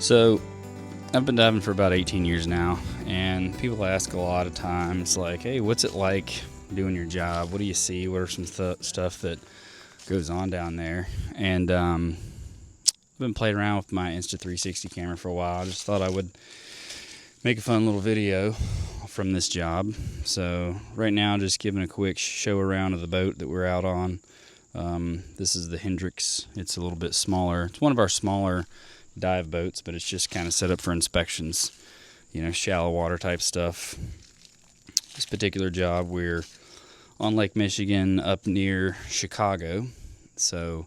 So I've been diving for about 18 years now, and people ask a lot of times, like, hey, what's it like doing your job? What do you see? What are some stuff that goes on down there? And I've been playing around with my Insta360 camera for a while. I just thought I would make a fun little video from this job. So right now, just giving a quick show around of the boat that we're out on. This is the Hendrix. It's a little bit smaller. It's one of our smaller dive boats, but it's just kind of set up for inspections, shallow water type stuff. This particular job, we're on Lake Michigan up near Chicago. So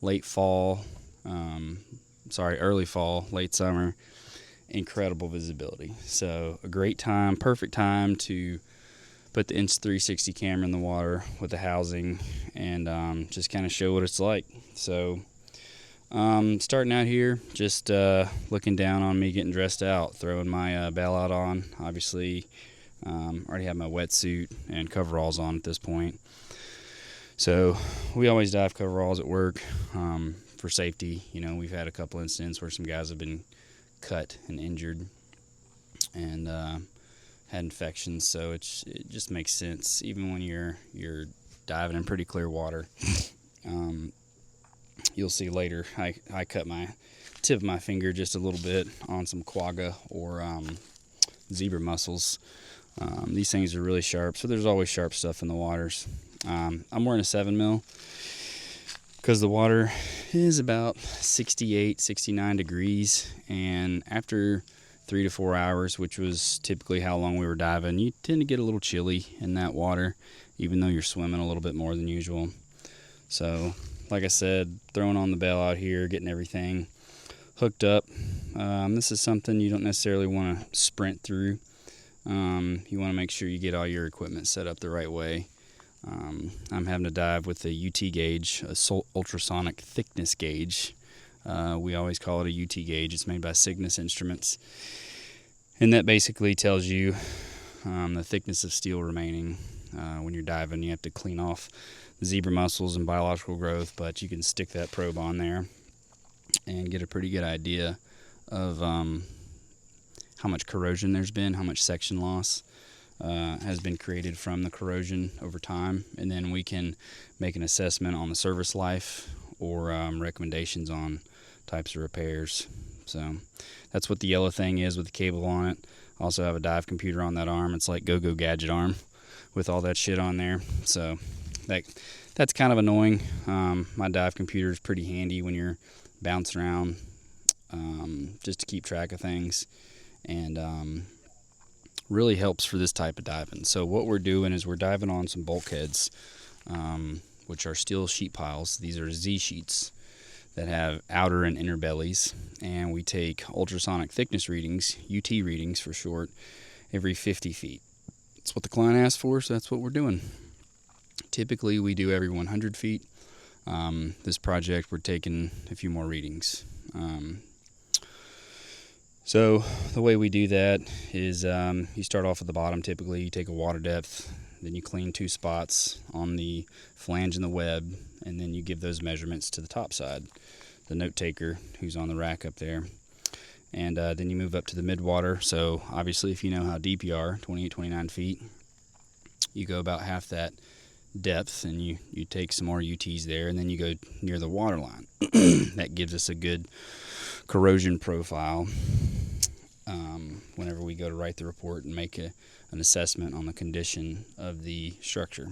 early fall, late summer, incredible visibility. So a great time, perfect time to put the Insta360 camera in the water with the housing and just kind of show what it's like. So starting out here, just looking down on me getting dressed out, throwing my bailout on. Obviously, already have my wetsuit and coveralls on at this point. So we always dive coveralls at work for safety. We've had a couple incidents where some guys have been cut and injured and had infections. So it just makes sense, even when you're diving in pretty clear water. You'll see later, I cut my tip of my finger just a little bit on some quagga or zebra mussels. These things are really sharp, so there's always sharp stuff in the waters. I'm wearing a 7 mil because the water is about 68, 69 degrees, and after 3 to 4 hours, which was typically how long we were diving, you tend to get a little chilly in that water, even though you're swimming a little bit more than usual. So like I said, throwing on the bailout here, getting everything hooked up. This is something you don't necessarily want to sprint through. You want to make sure you get all your equipment set up the right way. I'm having to dive with a UT gauge, a ultrasonic thickness gauge. We always call it a UT gauge. It's made by Cygnus Instruments. And that basically tells you the thickness of steel remaining. When you're diving, you have to clean off zebra mussels and biological growth, but you can stick that probe on there and get a pretty good idea of how much corrosion there's been, how much section loss has been created from the corrosion over time, and then we can make an assessment on the service life or recommendations on types of repairs. So that's what the yellow thing is with the cable on it. I also have a dive computer on that arm. It's like go-go gadget arm with all that shit on there. So that's kind of annoying. My dive computer is pretty handy when you're bouncing around, just to keep track of things, and really helps for this type of diving. So what we're doing is we're diving on some bulkheads, which are steel sheet piles. These are Z sheets that have outer and inner bellies, and we take ultrasonic thickness readings, UT readings for short, every 50 feet. That's what the client asked for, so that's what we're doing. Typically, we do every 100 feet. This project, we're taking a few more readings. So the way we do that is you start off at the bottom. Typically, you take a water depth, then you clean 2 spots on the flange and the web, and then you give those measurements to the top side, the note taker who's on the rack up there. And then you move up to the midwater. So obviously, if you know how deep you are, 28, 29 feet, you go about half that depth, and you take some more UTs there, and then you go near the water line. That gives us a good corrosion profile whenever we go to write the report and make an assessment on the condition of the structure.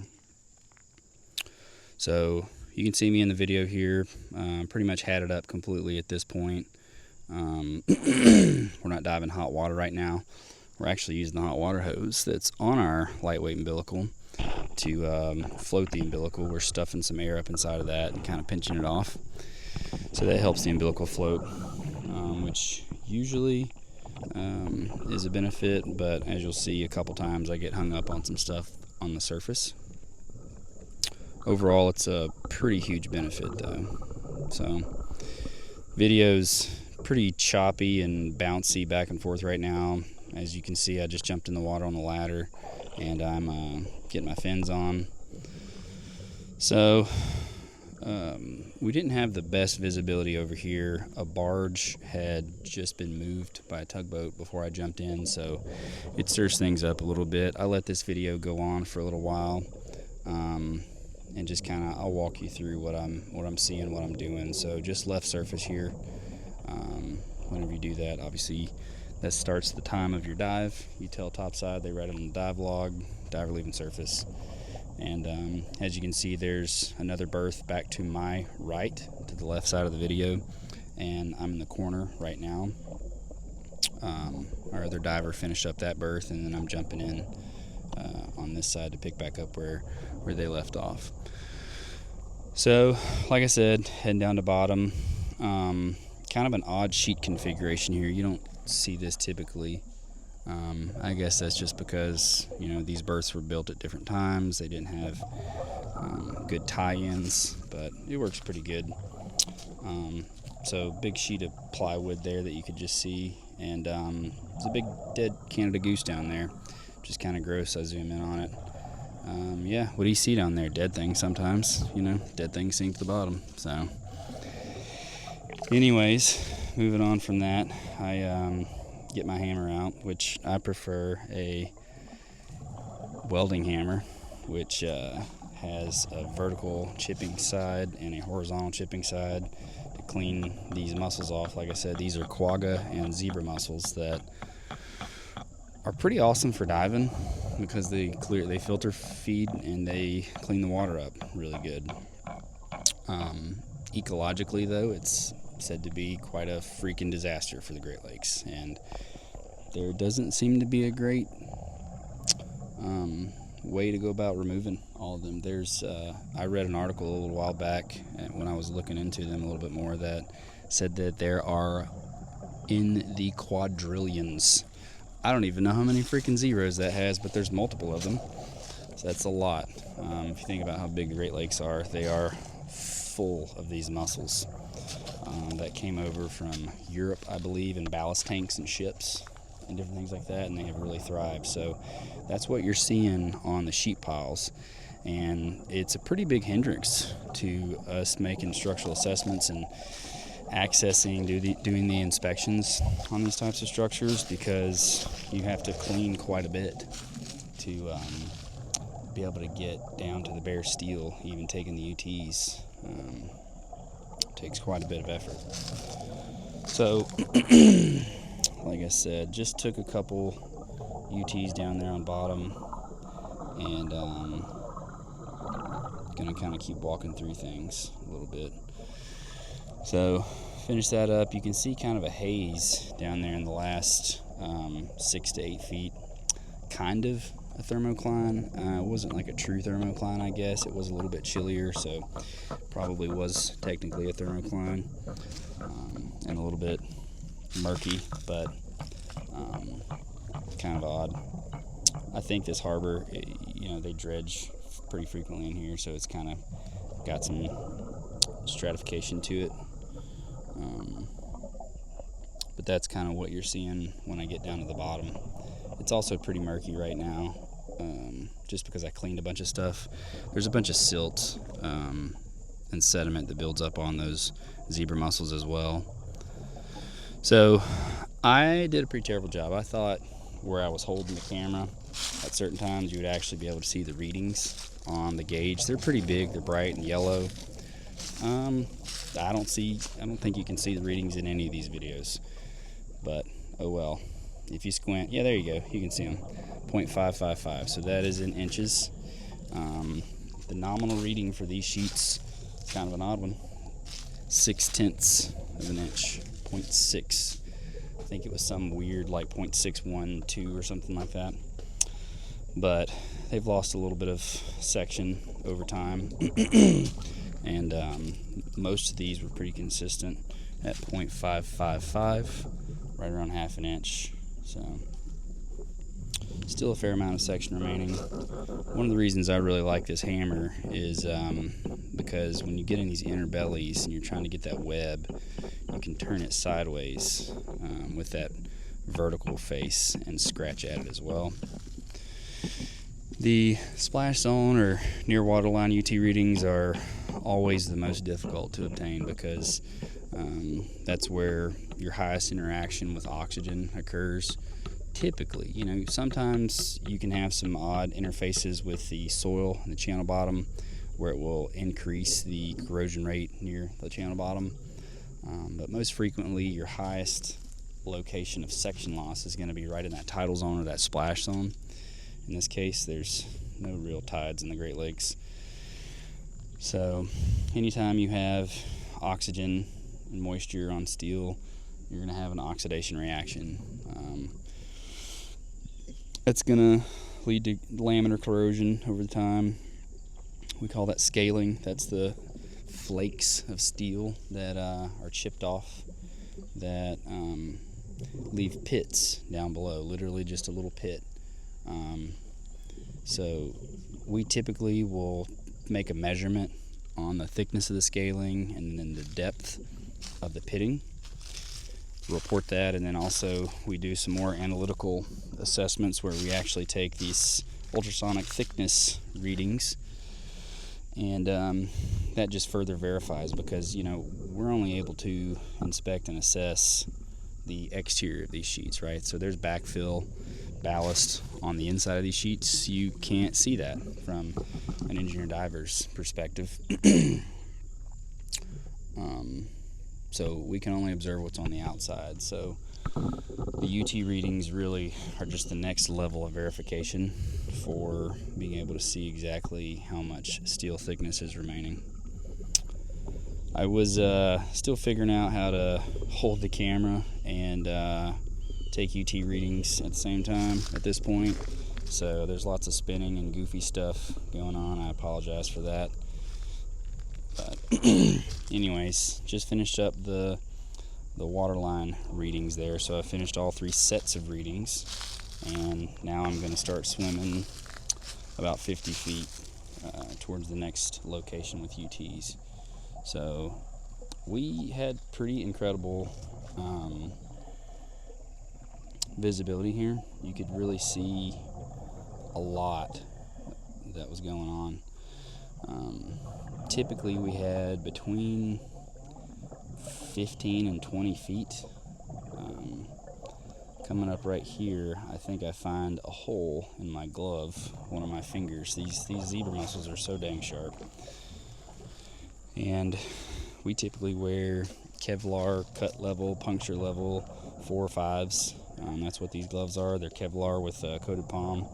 So you can see me in the video here. Pretty much had it up completely at this point. We're not diving hot water right now. We're actually using the hot water hose that's on our lightweight umbilical to float the umbilical. We're stuffing some air up inside of that and kind of pinching it off. So that helps the umbilical float, which usually is a benefit, but as you'll see a couple times, I get hung up on some stuff on the surface. Overall, it's a pretty huge benefit though. So video's pretty choppy and bouncy back and forth right now. As you can see, I just jumped in the water on the ladder, and I'm getting my fins on. So we didn't have the best visibility over here. A barge had just been moved by a tugboat before I jumped in, so it stirs things up a little bit. I let this video go on for a little while, and just kind of I'll walk you through what I'm seeing, what I'm doing. So just left surface here. Whenever you do that, obviously that starts the time of your dive. You tell topside, they write it on the dive log, diver leaving surface. And as you can see, there's another berth back to my right, to the left side of the video, and I'm in the corner right now. Our other diver finished up that berth, and then I'm jumping in on this side to pick back up where they left off. So, like I said, heading down to bottom. Kind of an odd sheet configuration here. You don't see this typically. I guess that's just because, these berths were built at different times. They didn't have good tie-ins, but it works pretty good. So big sheet of plywood there that you could just see, and there's a big dead Canada goose down there, which is kind of gross. I zoom in on it. Yeah, what do you see down there? Dead things sometimes, dead things sink to the bottom. So anyways, moving on from that, I get my hammer out, which I prefer a welding hammer, which has a vertical chipping side and a horizontal chipping side to clean these mussels off. Like I said, these are quagga and zebra mussels that are pretty awesome for diving because they filter feed and they clean the water up really good. Ecologically though, it's said to be quite a freaking disaster for the Great Lakes, and there doesn't seem to be a great way to go about removing all of them. I read an article a little while back when I was looking into them a little bit more that said that there are in the quadrillions. I don't even know how many freaking zeros that has, but there's multiple of them, so that's a lot. If you think about how big the Great Lakes are, they are full of these mussels that came over from Europe, I believe, in ballast tanks and ships and different things like that, and they have really thrived. So that's what you're seeing on the sheet piles, and it's a pretty big hindrance to us making structural assessments and accessing, doing the inspections on these types of structures, because you have to clean quite a bit to be able to get down to the bare steel. Even taking the UTs takes quite a bit of effort. So like I said, just took a couple UTs down there on bottom, and gonna kind of keep walking through things a little bit. So finish that up. You can see kind of a haze down there in the last 6 to 8 feet. Kind of a thermocline. It wasn't like a true thermocline, I guess. It was a little bit chillier, so probably was technically a thermocline, and a little bit murky, but kind of odd. I think this harbor, they dredge pretty frequently in here, so it's kind of got some stratification to it. But that's kind of what you're seeing when I get down to the bottom. It's also pretty murky right now, just because I cleaned a bunch of stuff. There's a bunch of silt and sediment that builds up on those zebra mussels as well. So I did a pretty terrible job. I thought where I was holding the camera at certain times, you would actually be able to see the readings on the gauge. They're pretty big. They're bright and yellow. I don't think you can see the readings in any of these videos, but oh well. If you squint, yeah, there you go. You can see them. 0.555. So that is in inches. The nominal reading for these sheets is kind of an odd one. 0.6 of an inch. 0.6. I think it was some weird like 0.612 or something like that. But they've lost a little bit of section over time. And most of these were pretty consistent at 0.555, right around half an inch. So still a fair amount of section remaining. One of the reasons I really like this hammer is because when you get in these inner bellies and you're trying to get that web, you can turn it sideways with that vertical face and scratch at it as well. The splash zone or near waterline UT readings are always the most difficult to obtain because that's where your highest interaction with oxygen occurs. Typically, sometimes you can have some odd interfaces with the soil and the channel bottom where it will increase the corrosion rate near the channel bottom. But most frequently, your highest location of section loss is going to be right in that tidal zone or that splash zone. In this case, there's no real tides in the Great Lakes. So anytime you have oxygen and moisture on steel, you're going to have an oxidation reaction. It's going to lead to laminar corrosion over the time. We call that scaling. That's the flakes of steel that are chipped off that leave pits down below, literally just a little pit. So we typically will make a measurement on the thickness of the scaling and then the depth of the pitting, report that, and then also we do some more analytical assessments where we actually take these ultrasonic thickness readings, and that just further verifies, because we're only able to inspect and assess the exterior of these sheets, right? So there's backfill, ballast on the inside of these sheets. You can't see that from an engineer diver's perspective. So we can only observe what's on the outside. So the UT readings really are just the next level of verification for being able to see exactly how much steel thickness is remaining. I was still figuring out how to hold the camera and take UT readings at the same time at this point. So there's lots of spinning and goofy stuff going on. I apologize for that. But anyways, just finished up the waterline readings there. So I finished all 3 sets of readings, and now I'm going to start swimming about 50 feet towards the next location with UTs. So we had pretty incredible visibility here. You could really see a lot that was going on. Typically we had between 15 and 20 feet. Coming up right here, I think I find a hole in my glove, one of my fingers. These zebra mussels are so dang sharp. And we typically wear Kevlar cut level, puncture level 4 or 5s. That's what these gloves are. They're Kevlar with coated palm.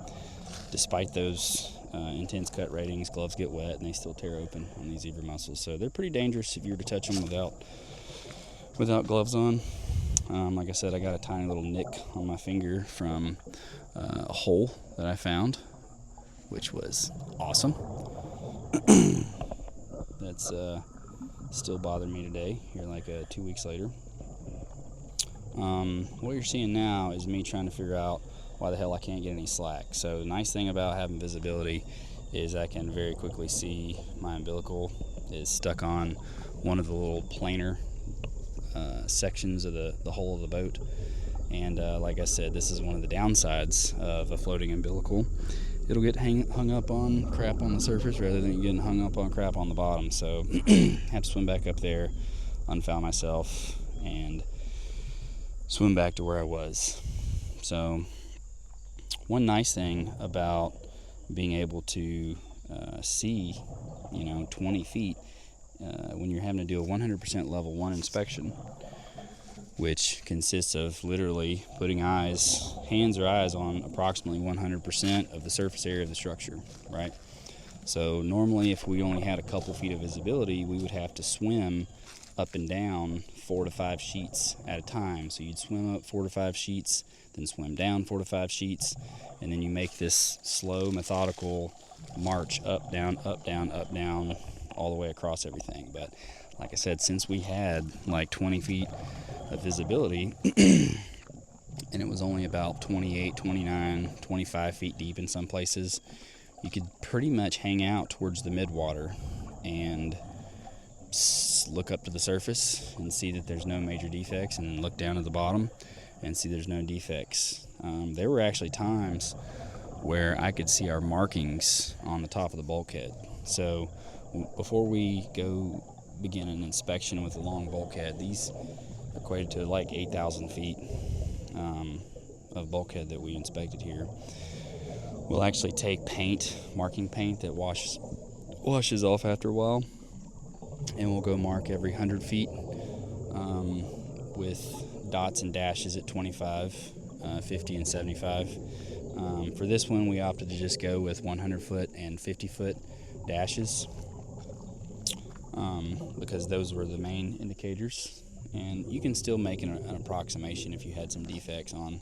Despite those intense cut ratings, gloves get wet and they still tear open on these zebra mussels. So they're pretty dangerous if you were to touch them without gloves on. Like I said, I got a tiny little nick on my finger from a hole that I found, which was awesome. That's still bothering me today, here like 2 weeks later. What you're seeing now is me trying to figure out why the hell I can't get any slack. So the nice thing about having visibility is I can very quickly see my umbilical is stuck on one of the little planer sections of the hull of the boat. And like I said, this is one of the downsides of a floating umbilical. It'll get hung up on crap on the surface rather than getting hung up on crap on the bottom. So have to swim back up there, unfoul myself, and swim back to where I was. So one nice thing about being able to see 20 feet when you're having to do a 100% level 1 inspection, which consists of literally putting hands or eyes on approximately 100% of the surface area of the structure, right? So normally if we only had a couple feet of visibility, we would have to swim up and down 4 to 5 sheets at a time. So you'd swim up 4 to 5 sheets, then swim down 4 to 5 sheets, and then you make this slow, methodical march up, down, all the way across everything. But like I said, since we had like 20 feet of visibility, and it was only about 28, 29, 25 feet deep in some places, you could pretty much hang out towards the midwater and look up to the surface and see that there's no major defects, and then look down at the bottom and see there's no defects. There were actually times where I could see our markings on the top of the bulkhead. So before we go begin an inspection with a long bulkhead, these equated to like 8,000 feet of bulkhead that we inspected here. We'll actually take paint, marking paint that washes off after a while, and we'll go mark every 100 feet with dots and dashes at 25, 50, and 75. For this one, we opted to just go with 100-foot and 50-foot dashes because those were the main indicators. And you can still make an approximation if you had some defects on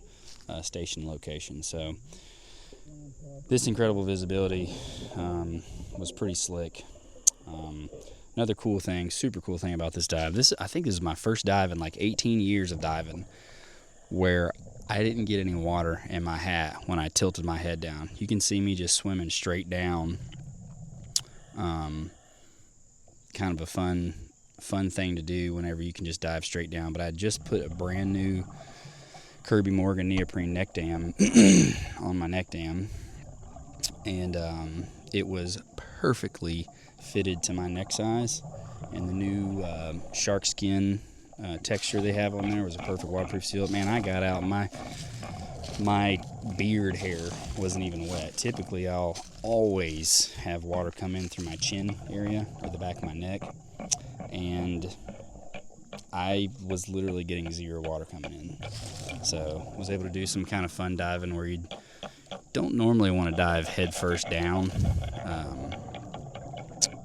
station location. So this incredible visibility was pretty slick. Another cool thing, super cool thing about this dive, I think this is my first dive in like 18 years of diving where I didn't get any water in my hat when I tilted my head down. You can see me just swimming straight down. Kind of a fun thing to do whenever you can just dive straight down. But I just put a brand new Kirby Morgan neoprene neck dam on my neck dam, and it was perfectly fitted to my neck size, and the new shark skin texture they have on there was a perfect waterproof seal. Man, I got out, my beard hair wasn't even wet. Typically I'll always have water come in through my chin area or the back of my neck, and I was literally getting zero water coming in. So I was able to do some kind of fun diving where you don't normally want to dive head first down,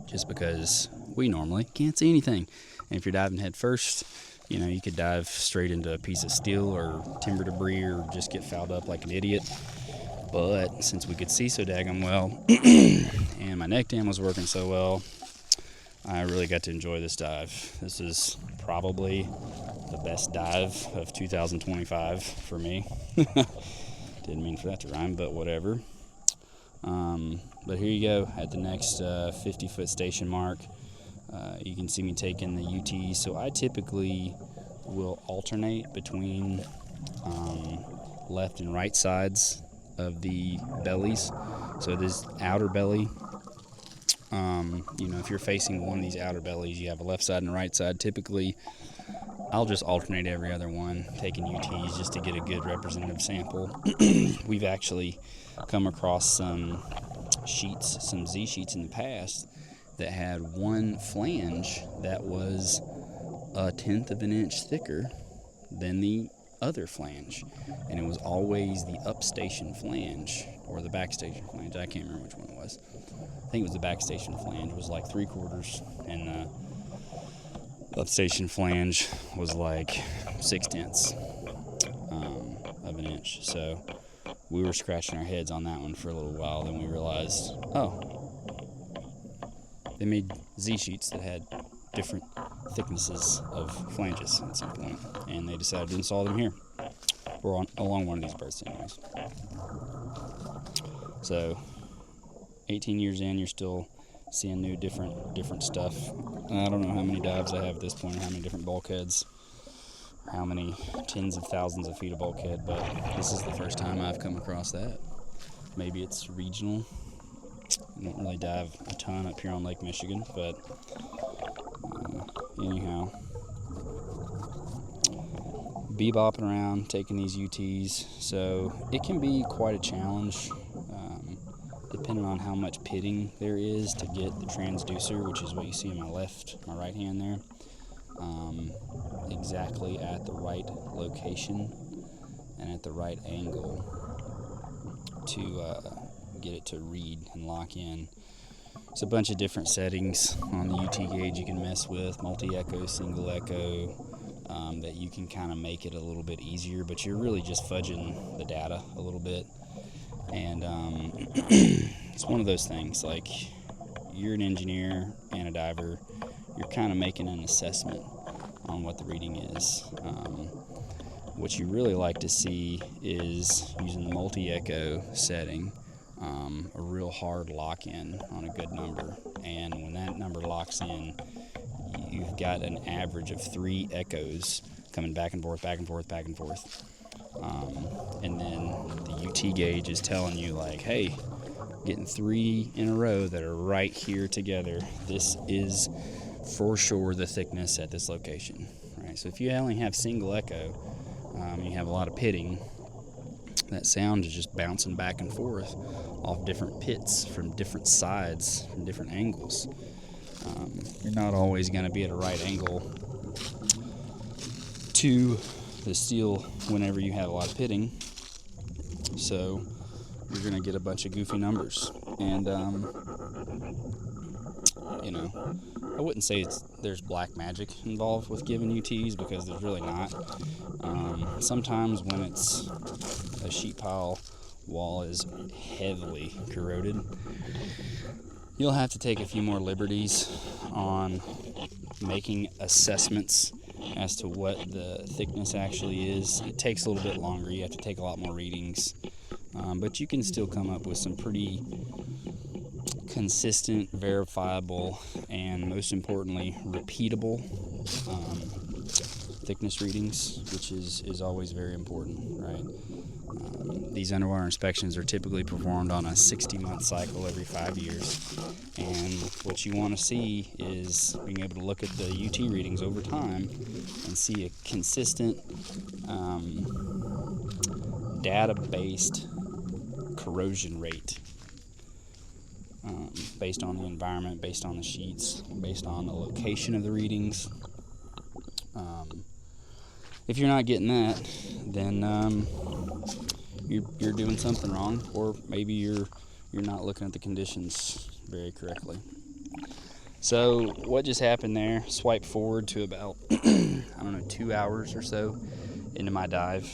just because we normally can't see anything. And if you're diving head first, you know, you could dive straight into a piece of steel or timber debris or just get fouled up like an idiot. But since we could see so daggum well and my neck dam was working so well, I really got to enjoy this dive. This is probably the best dive of 2025 for me. Didn't mean for that to rhyme, but whatever. But here you go at the next 50-foot station mark. You can see me taking the UT. So I typically will alternate between left and right sides of the bellies. So this outer belly, you know, if you're facing one of these outer bellies, you have a left side and a right side. Typically, I'll just alternate every other one, taking UTs just to get a good representative sample. We've actually come across some sheets, some Z sheets in the past that had one flange that was 1/10 of an inch thicker than the other flange, and it was always the upstation flange or the backstation flange. I can't remember which one it was. I think it was the backstation flange. It was like 3/4, and the upstation flange was like 6/10 of an inch. So we were scratching our heads on that one for a little while. Then we realized, oh, they made Z sheets that had different thicknesses of flanges at some point, and they decided to install them here, or along one of these berths anyways. So 18 years in, you're still seeing new different stuff. I don't know how many dives I have at this point, or how many different bulkheads, how many tens of thousands of feet of bulkhead, but this is the first time I've come across that. Maybe it's regional. I don't really dive a ton up here on Lake Michigan, but anyhow, bebopping around, taking these UTs, so it can be quite a challenge, depending on how much pitting there is to get the transducer, which is what you see in my right hand there, exactly at the right location and at the right angle to get it to read and lock in. It's a bunch of different settings on the UT gauge you can mess with, multi-echo, single echo, that you can kind of make it a little bit easier, but you're really just fudging the data a little bit. And it's one of those things, like, you're an engineer and a diver, you're kind of making an assessment on what the reading is. What you really like to see is, using the multi-echo setting, a real hard lock-in on a good number. And when that number locks in, you've got an average of 3 echoes coming back and forth, back and forth, back and forth. And then the UT gauge is telling you, like, hey, getting 3 in a row that are right here together. This is for sure the thickness at this location, right? So if you only have single echo, you have a lot of pitting, that sound is just bouncing back and forth off different pits from different sides, from different angles. You're not always going to be at a right angle to the steel whenever you have a lot of pitting, so you're going to get a bunch of goofy numbers. And you know, I wouldn't say there's black magic involved with giving UTs, because there's really not. Sometimes when it's a sheet pile wall is heavily corroded, you'll have to take a few more liberties on making assessments as to what the thickness actually is. It takes a little bit longer. You have to take a lot more readings, but you can still come up with some pretty consistent, verifiable, and most importantly, repeatable thickness readings, which is always very important, right? These underwater inspections are typically performed on a 60-month cycle every 5 years, and what you want to see is being able to look at the UT readings over time and see a consistent data-based corrosion rate, based on the environment, based on the sheets, based on the location of the readings. If you're not getting that, then you're doing something wrong, or maybe you're not looking at the conditions very correctly. So what just happened there, swipe forward to about I don't know, 2 hours or so into my dive.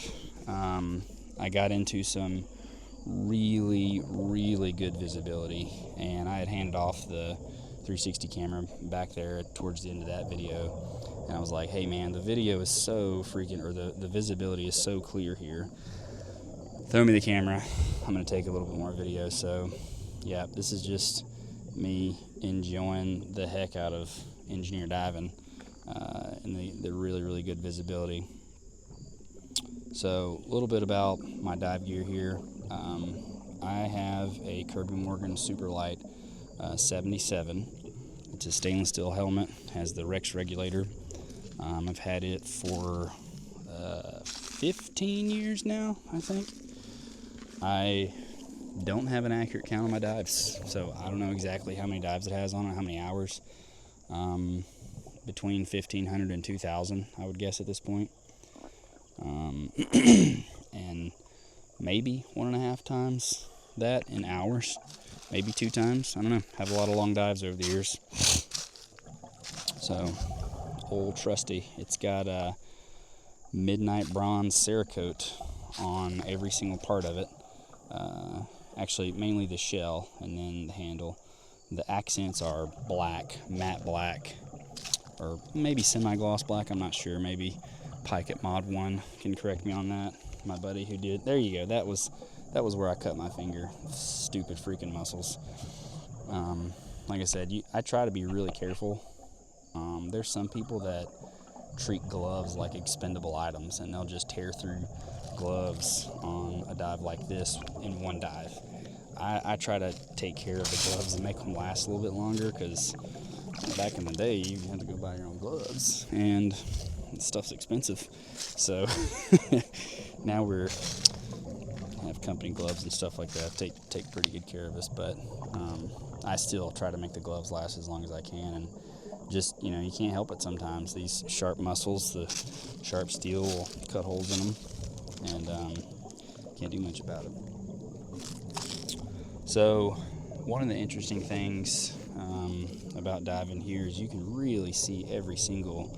I got into some really good visibility, and I had handed off the 360 camera back there towards the end of that video, and I was like, hey man, the video is so freaking, or the visibility is so clear here, throw me the camera, I'm gonna take a little bit more video. So yeah, this is just me enjoying the heck out of engineer diving, and the really good visibility. So a little bit about my dive gear here. I have a Kirby Morgan Superlight 77. It's a stainless steel helmet, has the Rex regulator. I've had it for 15 years now, I think. I don't have an accurate count on my dives, so I don't know exactly how many dives it has on it, how many hours. Between 1,500 and 2,000, I would guess at this point. And maybe 1.5 times that in hours, maybe 2 times. I don't know. Have a lot of long dives over the years. So, old trusty. It's got a midnight bronze Cerakote on every single part of it. Actually, mainly the shell and then the handle. The accents are black, matte black, or maybe semi-gloss black. I'm not sure. Maybe Pike at Mod 1 can correct me on that. My buddy who did. There you go. That was where I cut my finger. Stupid freaking mussels. Like I said, I try to be really careful. There's some people that treat gloves like expendable items, and they'll just tear through gloves on a dive like this in one dive. I try to take care of the gloves and make them last a little bit longer, because back in the day you had to go buy your own gloves, and stuff's expensive. So now we have company gloves and stuff like that take pretty good care of us, but I still try to make the gloves last as long as I can. And just, you can't help it sometimes. These sharp mussels, the sharp steel will cut holes in them, and can't do much about it. So one of the interesting things about diving here is you can really see every single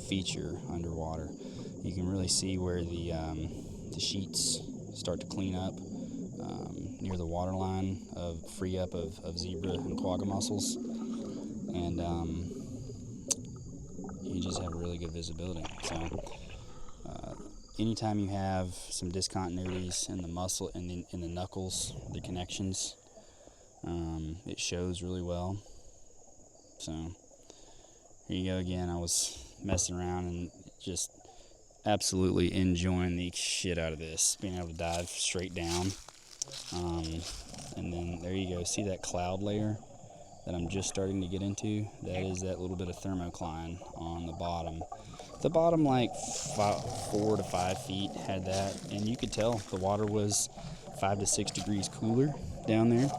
feature underwater. You can really see where the sheets start to clean up near the waterline of free up of zebra and quagga mussels, and you just have really good visibility. So anytime you have some discontinuities in the muscle, in the knuckles, the connections, it shows really well. So here you go again. I was messing around and just absolutely enjoying the shit out of this, being able to dive straight down And then there you go. See that cloud layer that I'm just starting to get into? That is that little bit of thermocline on the bottom. The bottom, like 4 to 5 feet, had that, and you could tell the water was 5 to 6 degrees cooler down there.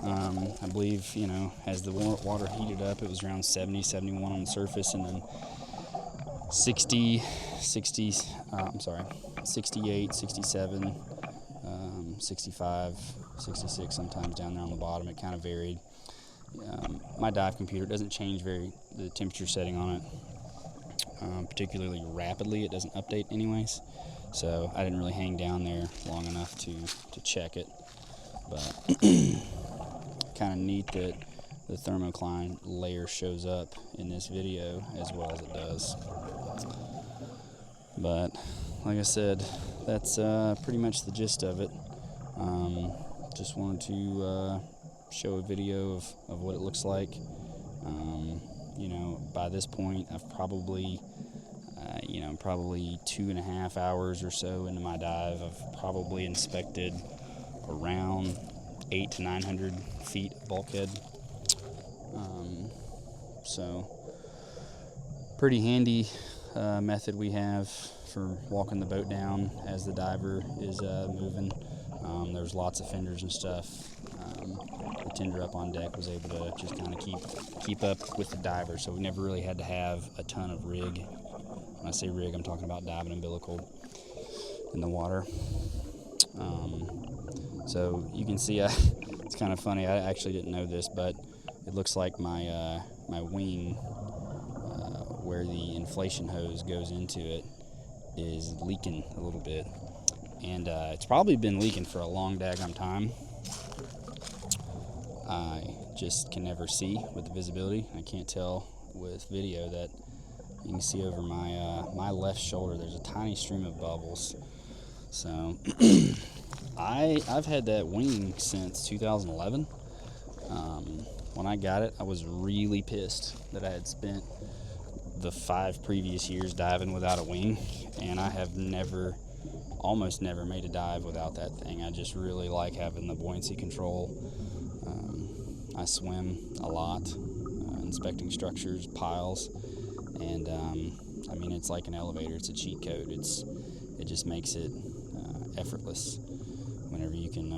I believe, you know, as the water heated up, it was around 70, 71 on the surface, and then 68, 67, 65, 66 sometimes down there on the bottom. It kind of varied. My dive computer doesn't change the temperature setting on it particularly rapidly. It doesn't update anyways, so I didn't really hang down there long enough to check it. But kind of neat that the thermocline layer shows up in this video as well as it does. But like I said, that's pretty much the gist of it. Just wanted to show a video of what it looks like. You know, by this point, I've probably 2.5 hours or so into my dive. I've probably inspected around 800 to 900 feet of bulkhead. So pretty handy method we have for walking the boat down as the diver is moving. There's lots of fenders and stuff. The tender up on deck was able to just kind of keep up with the diver, so we never really had to have a ton of rig. When I say rig, I'm talking about diving umbilical in the water. So you can see, it's kind of funny. I actually didn't know this, but it looks like my wing, where the inflation hose goes into it, is leaking a little bit, and it's probably been leaking for a long daggum time. I just can never see with the visibility. I can't tell with video that you can see over my left shoulder. There's a tiny stream of bubbles. So I've had that wing since 2011. When I got it, I was really pissed that I had spent the 5 previous years diving without a wing, and I have almost never made a dive without that thing. I just really like having the buoyancy control. I swim a lot, inspecting structures, piles, and I mean, it's like an elevator. It's a cheat code. It just makes it effortless whenever you can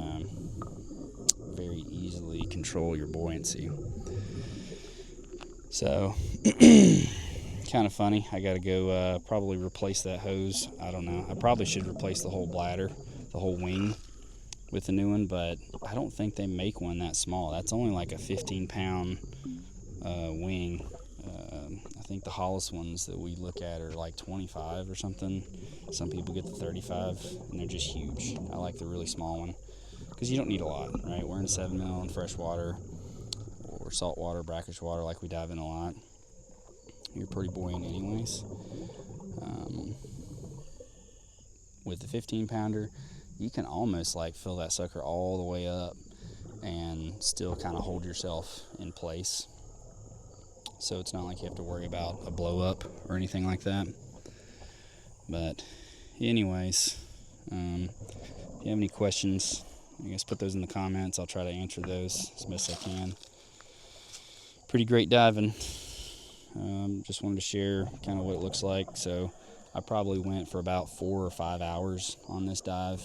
very easily control your buoyancy. So kind of funny. I got to go probably replace that hose. I don't know. I probably should replace the whole bladder, the whole wing, with the new one, but I don't think they make one that small. That's only like a 15-pound wing. I think the Hollis ones that we look at are like 25 or something. Some people get the 35, and they're just huge. I like the really small one because you don't need a lot, right? We're in 7 mil in freshwater or saltwater, brackish water, like we dive in a lot. You're pretty buoyant anyways. With the 15-pounder, you can almost like fill that sucker all the way up and still kind of hold yourself in place. So it's not like you have to worry about a blow up or anything like that. But anyways, if you have any questions, I guess put those in the comments. I'll try to answer those as best I can. Pretty great diving. Just wanted to share kind of what it looks like. So I probably went for about 4 or 5 hours on this dive.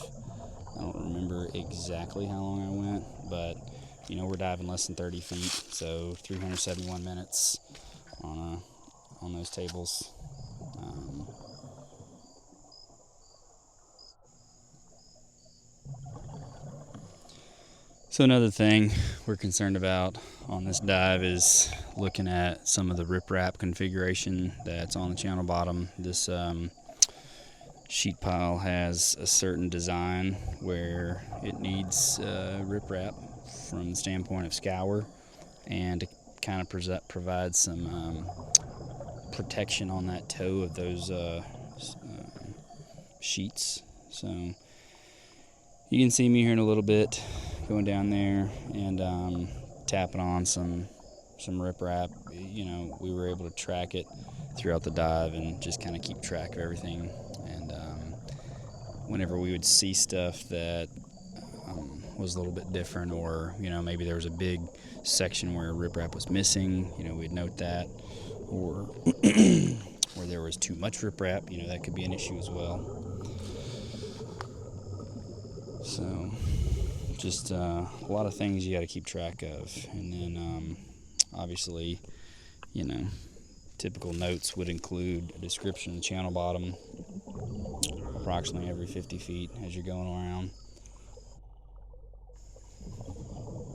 I don't remember exactly how long I went, but you know, we're diving less than 30 feet, so 371 minutes on those tables. So another thing we're concerned about on this dive is looking at some of the riprap configuration that's on the channel bottom. This sheet pile has a certain design where it needs riprap from the standpoint of scour, and to kind of provide some protection on that toe of those sheets. So you can see me here in a little bit going down there and tapping on some riprap. You know, we were able to track it throughout the dive and just kind of keep track of everything. And whenever we would see stuff that was a little bit different, or maybe there was a big section where riprap was missing, we'd note that, or where there was too much riprap, that could be an issue as well. So just a lot of things you got to keep track of. And then obviously, typical notes would include a description of the channel bottom approximately every 50 feet as you're going around.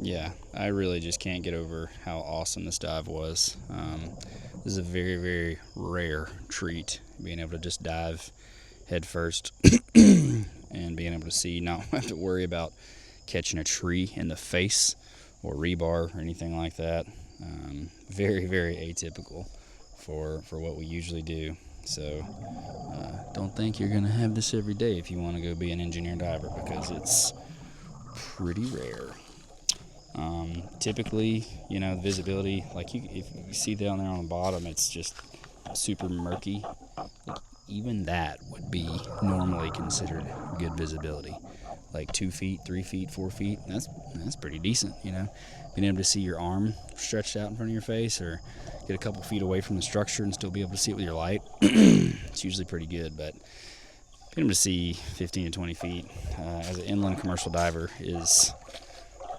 Yeah, I really just can't get over how awesome this dive was. This is a very, very rare treat, being able to just dive head first and being able to see, not have to worry about catching a tree in the face or rebar or anything like that. Very, very atypical for what we usually do. So don't think you're going to have this every day if you want to go be an engineer diver, because it's pretty rare. Typically, the visibility, like if you see down there on the bottom, it's just super murky. Even that would be normally considered good visibility. Like 2 feet, 3 feet, 4 feet, that's pretty decent, Being able to see your arm stretched out in front of your face, or get a couple feet away from the structure and still be able to see it with your light, it's usually pretty good. But being able to see 15 to 20 feet as an inland commercial diver is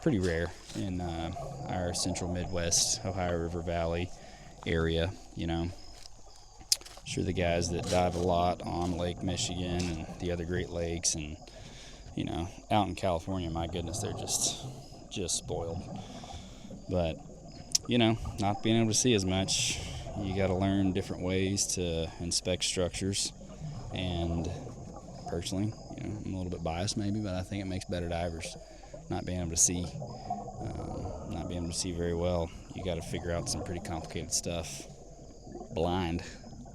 pretty rare in our central Midwest, Ohio River Valley area. Sure, the guys that dive a lot on Lake Michigan and the other Great Lakes, and out in California, my goodness, they're just spoiled. But not being able to see as much, you got to learn different ways to inspect structures. And personally, I'm a little bit biased maybe, but I think it makes better divers. Not being able to see very well, you got to figure out some pretty complicated stuff blind,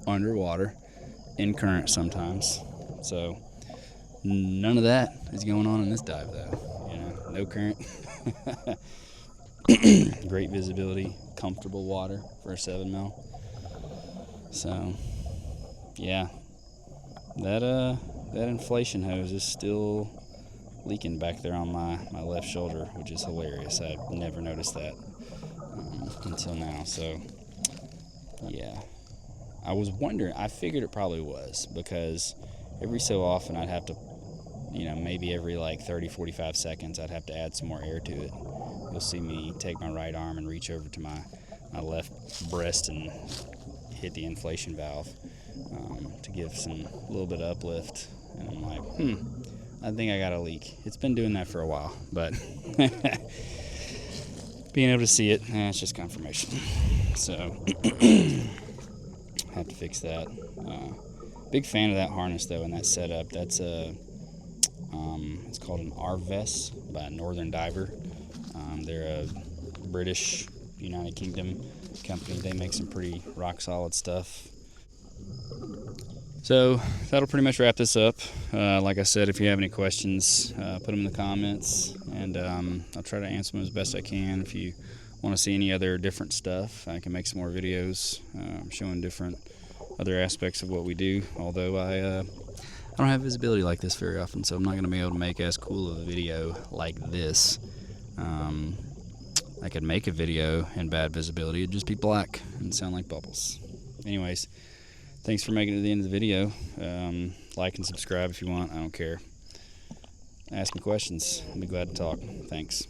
underwater, in current sometimes. So none of that is going on in this dive, though. No current. Great visibility, comfortable water for a 7 mil. So yeah, that inflation hose is still leaking back there on my left shoulder, which is hilarious. I never noticed that until now. So yeah, I was wondering, I figured it probably was, because every so often I'd have to, maybe every like 30-45 seconds I'd have to add some more air to it. You'll see me take my right arm and reach over to my left breast and hit the inflation valve to give a little bit of uplift. And I'm like, I think I got a leak. It's been doing that for a while, but being able to see it, it's just confirmation. So have to fix that. Big fan of that harness though, and that setup. That's it's called an Arvess by Northern Diver. They're a British, United Kingdom company. They make some pretty rock solid stuff. So that'll pretty much wrap this up. Like I said, if you have any questions, put them in the comments, and I'll try to answer them as best I can. If you want to see any other different stuff, I can make some more videos showing different other aspects of what we do, although I don't have visibility like this very often, so I'm not going to be able to make as cool of a video like this. I could make a video in bad visibility. It'd just be black and sound like bubbles. Anyways, thanks for making it to the end of the video. Like and subscribe if you want. I don't care. Ask me questions. I'll be glad to talk. Thanks.